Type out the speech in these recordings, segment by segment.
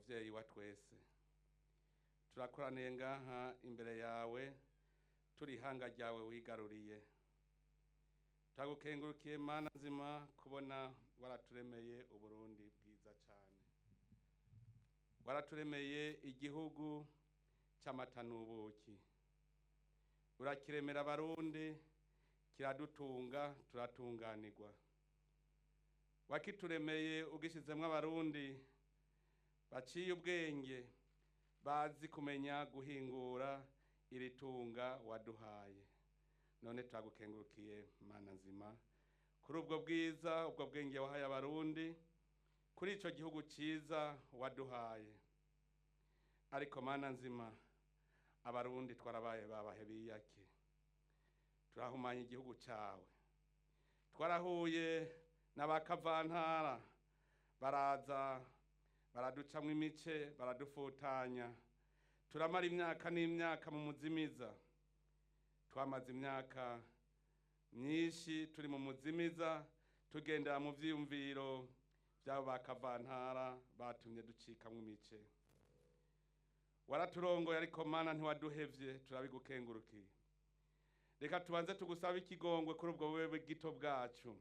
muvyeyi wa twese turakoraniye ngaha imbere yawe turi hanga ryawe wigaruriye tagukengurukiye Mana nzima kubona waraturemeye Uburundi bwiza cyane waraturemeye igihugu c'amata n'ubuki urakiremera abarundi kiradutunga turatunganirwa wakituremeye ugishizemwe abarundi baciye ubwenge bazi kumenya guhingura iritunga waduhaye none turagukengurukiye Mana nzima kuri ubwo bwiza ubwo bwenge wahaye abarundi kuri ico gihugu ciza waduhaye ariko Mana nzima abarundi twarabaye babahe biyake turahumanya igihugu cawe twarahuye n'abakavantara baraza baraducamwe imice baradufutanya turamara imyaka n'imyaka mu muzimiza twamaze imyaka myinshi turi mu muzimiza tugendera mu vyiyumviro by'abo bakavantara batumye ducikamwe imice waraturongoye ariko Mana ntiwaduhevye turabigukengurukiye reka tubanze tugusaba ikigongwe kuri ubwo bube gito bwacu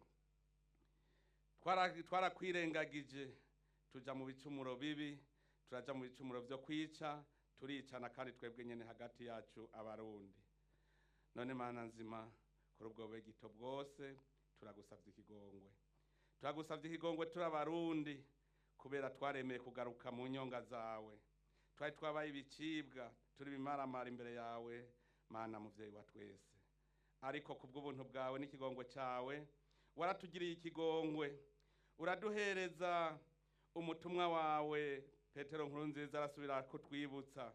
twarakwirengagije tuja mu bicumuro bibi turaja mu bicumuro vyo kwica turicana kandi twebwe nyene hagati yacu abarundi none Mana nzima kuri ubwo bube gito bwose turagusavye ikigongwe turi abarundi kubera twaremeye kugaruka mu nyonga zawe twari twabaye ibicibwa turi bimaramara imbere yawe Mana muvyeyi wa twese ariko kubw'ubuntu bwawe n'ikigongwe cawe waratugiriye ikigongwe uraduhereza umutumwa wawe Petero Nkurunziza arasubira kutwibutsa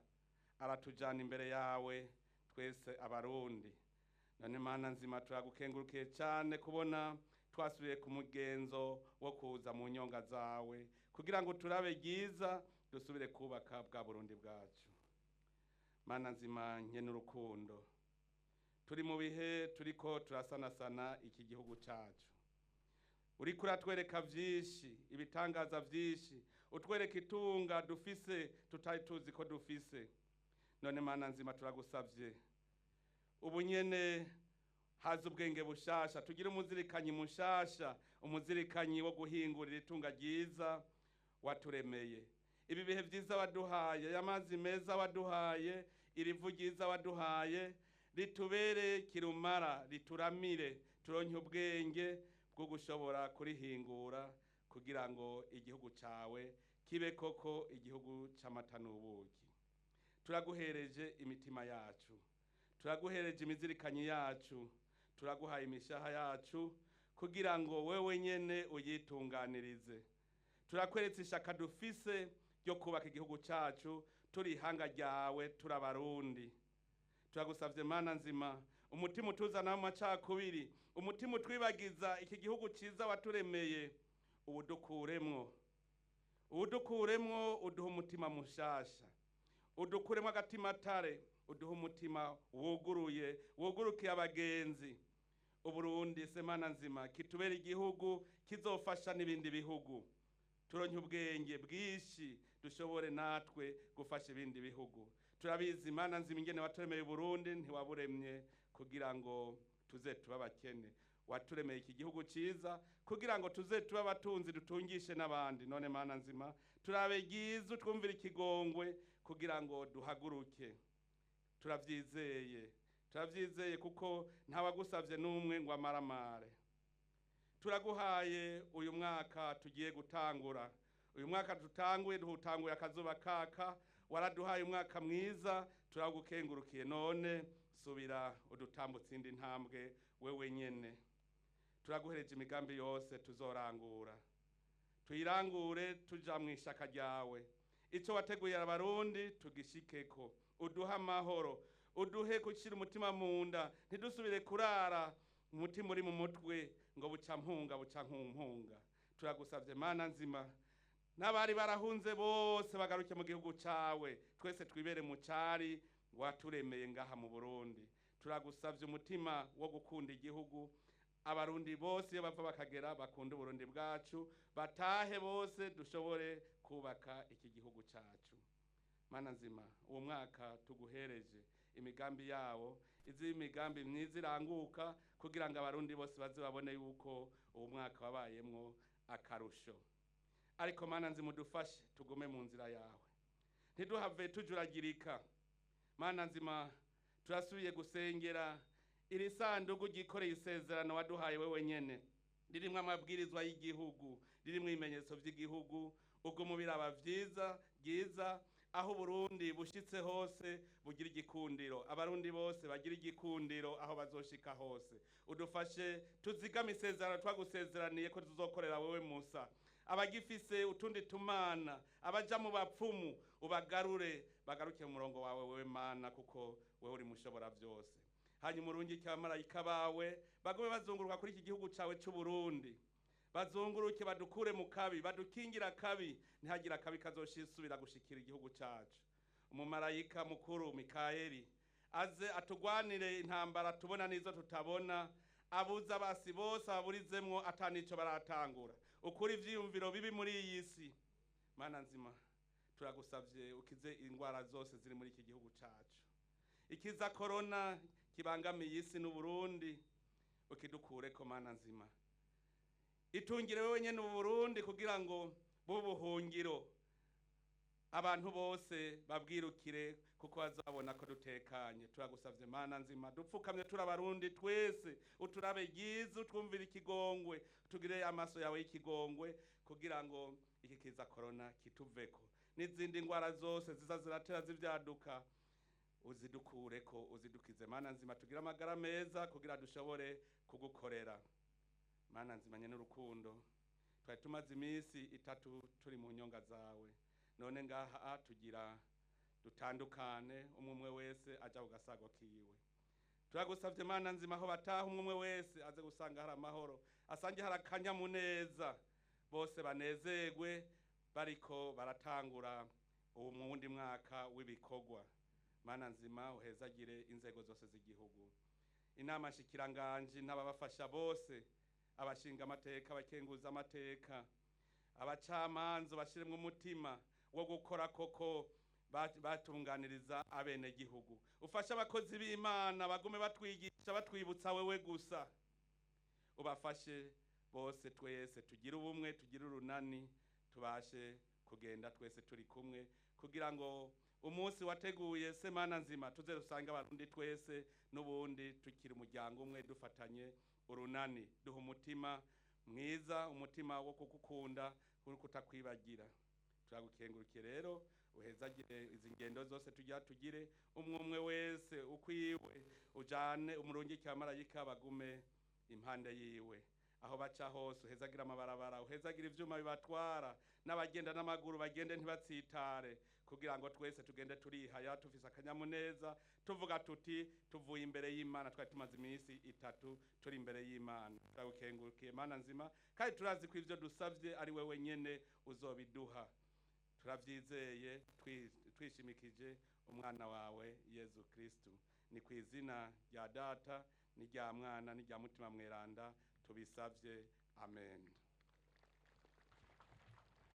aratujana imbere yawe twese abarundi none Mana nzima turagukengurukiye cyane kubona twasubiye ku mugenzo wo kuza mu nyonga zawe kugira ngo turabe giza dusubire kubaka bwa Burundi bwacu Mana nzima nke n'urukundo turi mu bihe turiko turasanasana iki gihugu cacu uriko uratwereka vyinshi ibitangaza vyinshi utwereka itunga dufise tutari tuzi ko dufise none Mana nzima turagusavye ubu nyene haza ubwenge bushasha tugira umuzirikanyi mushasha umuzirikanyi wo guhingurira itunga ryiza waturemeye ibi bihe vyiza waduhaye y'amazi meza waduhaye irivu ryiza waduhaye ritubere kirumara rituramire turonke ubwenge bwo gushobora kurihingura kugira ngo igihugu cawe kibe koko igihugu c'amata n'ubuki turaguhereje imitima yacu turaguhereje imizirikanyi yacu turaguhaye imishaha yacu kugira ngo wewe nyene uyitunganirize turakweretse ishaka dufise ryo kubaka igihugu cacu turi hanga ryawe turabarundi turagusavye Mana nzima umutima utuzana mu macakubiri umutima utwibagiza iki gihugu ciza waturemeye udukuremwo uduha umutima mushasha udukuremwo agatima tare uduha umutima wugurukiye abagenzi Uburundi se Mana nzima kitubera igihugu kizofasha n'ibindi bihugu turonke ubwenge bwishi dushobore natwe gufasha ibindi bihugu turabizi Mana nzima ingene waturemeye Burundi ntiwaburemye kugira ngo tuze tuba bakene waturemeye iki gihugu ciza kugira ngo tuze tuba batunzi dutungishe n'abandi none Mana nzima turabe gizu twumvira ikigongwe kugira ngo duhaguruke turavyizeye kuko ntawagusavye n'umwe ngo amaramare turaguhaye uyu mwaka tugiye gutangura uyu mwaka dutanguye akazuba kaka waraduhaye umwaka mwiza turagukengurukiye none subira udutambutse indi ntambwe wewe nyene turaguhereje imigambi yose tuzorangura tuyirangure tuja mu ishaka ryawe ico wateguye abarundi tugishikeko uduha amahoro uduhe kushira umutima munda ntidusubire kurara umutima uri mu mutwe ngo buca nkumpunga turagusavye Mana nzima n'abari barahunze bose bagaruke mu gihugu cawe twese twibere mu cari waturemeye ngaha mu Burundi turagusavye umutima wo gukunda igihugu abarundi bose iyo bava bakagera bakunda Burundi bwacu batahe bose dushobore kubaka iki gihugu cyacu. Mana nzima, uwo mwaka tuguhereje imigambi yawo izi imigambi myiza iranguka kugira ngo abarundi bose baze babone yuko uwo mwaka wabayemwo akarusho. Ariko Mana nzima udufashe tugume mu nzira yawe, ntiduhave tujuragirika. Mana nzima turasubiye gusengera iri sanduku gikoreye isezerano waduhaye wewe nyene, ririmwo amabwirizwa y'igihugu, ririmwo ibimenyetso by'igihugu, ubwo mubiraba byiza aho Burundi bushitse hose bugira igikundiro, abarundi bose bagira igikundiro aho bazoshika hose. Udufashe tuzigame isezerano twagusezeraniye ko tuzokorera wewe Musa. Abagifise utundi tumana, abaja mu bapfumu ubagarure, bagaruke mu murongo wawe wewe Mana, kuko wewe uri mushobora byose. Hanyuma urungike abamarayika bawe bagume bazunguruka kuri iki gihugu cawe c'u Burundi, bazunguruke badukure mu kabi, badukingira kabi, ntihagira kabi kazoshisubira gushikira igihugu cacu. Umumarayika mukuru Mikayeli aze atugwanire intambara tubona nizo tutabona, abuza basi bose aburizemwo atanico baratangura, ukuri ivyiyumviro bibi muri iyi si. Mana nzima turagusavye ukize indwara zose ziri muri iki gihugu cacu, ikiza corona kibangamiye isi n'u Burundi ukidukureko. Mana nzima itungire wewe nyene u Burundi kugira ngo bubuhungiro abantu bose babwirukire, kuko bazabona ko dutekanye. Turagusavye Mana nzima dupfukamye turabarundi twese, uturabe yiza, utwumvira ikigongwe, tugire amaso yawe y'ikigongwe kugira ngo iki kiza corona kituveko, n'izindi ndwara zose ziza ziratera zivyaduka uzidukureko, uzidukize. Mana nzima tugire amagara meza kugira dushobore kugukorera. Mana nzima nyene urukundo, twari tumaze imisi itatu turi mu nyonga zawe, none ngaha tugira dutandukane, umwe wese aja kugasago kiwe. Turagusavye Mana nzima aho bataha umwe wese aze gusanga hari amahoro, asange hari akanyamuneza, bose banezerwe bariko baratangura uwo wundi mwaka w'ibikorwa. Mana nzima uhezagire inzego zose z'igihugu, inama shikiranganje n'ababafasha bose, abashinga amateka, abakenguza amateka, abacamanza bashiremwe umutima wo gukora koko batunganiriza abene gihugu. Ufasha abakozi b'Imana bagume batwigisha batwibutsa wewe gusa, ubafashe bose twese tugire ubumwe, tugire urunani, tubashe kugenda twese turi kumwe kugira ngo umunsi wateguye se Mana nzima tuze rusanga abarundi twese n'ubundi tukiri umuryango umwe, dufatanye urunani, duha umutima mwiza, umutima wo kugukunda kutakwibagira. Turagukengurukiye rero uhezagire izi ngendo zose tugire umwe wese ukwiwe, ujane umurungike abamarayika bagume impande yiwe aho baca hose, uhezagira amabarabara, uhezagira ivyuma bibatwara, n'abagenda n'amaguru bagende ntibatsitare, kugira ngo twese tugende turihaya tufise akanyamuneza, tuvuga tuti tuvuye imbere y'Imana. Twari tumaze imisi itatu turi imbere y'Imana. Turagukengurukiye Mana nzima, kandi turazi ko ivyo dusavye ari wewe nyene uzobiduha. Turavyizeye twishimikije umwana wawe Yezu Kristu. Ni kw'izina rya Data n'irya Mwana n'irya Mutima Mweranda tubisavye, amen.